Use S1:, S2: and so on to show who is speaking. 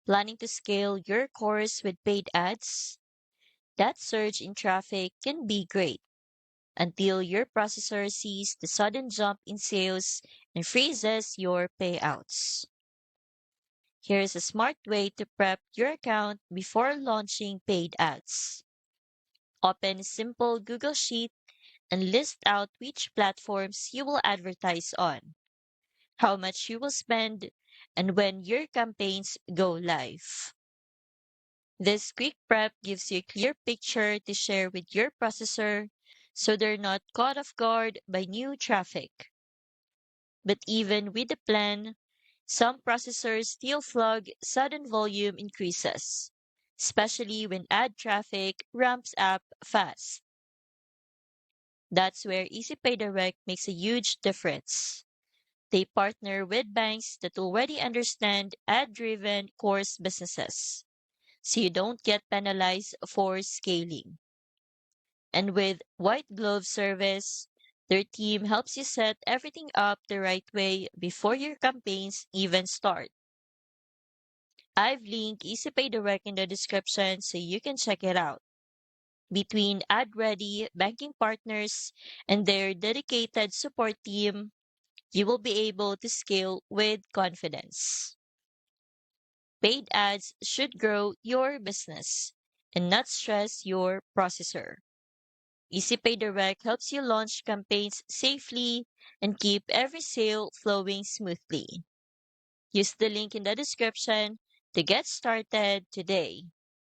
S1: Planning to scale your course with paid ads? That surge in traffic can be great until your processor sees the sudden jump in sales and freezes your payouts. Here's a smart way to prep your account before launching paid ads. Open a simple Google Sheet and list out which platforms you will advertise on, how much you will spend, and when your campaigns go live. This quick prep gives you a clear picture to share with your processor so they're not caught off guard by new traffic. But even with the plan, some processors still flag sudden volume increases, especially when ad traffic ramps up fast. That's where EasyPay Direct makes a huge difference. They partner with banks that already understand ad driven course businesses, so you don't get penalized for scaling. And with white glove service, their team helps you set everything up the right way before your campaigns even start. I've linked EasyPay Direct in the description so you can check it out. Between ad ready banking partners and their dedicated support team, you will be able to scale with confidence. Paid ads should grow your business and not stress your processor. EasyPay Direct helps you launch campaigns safely and keep every sale flowing smoothly. Use the link in the description to get started today.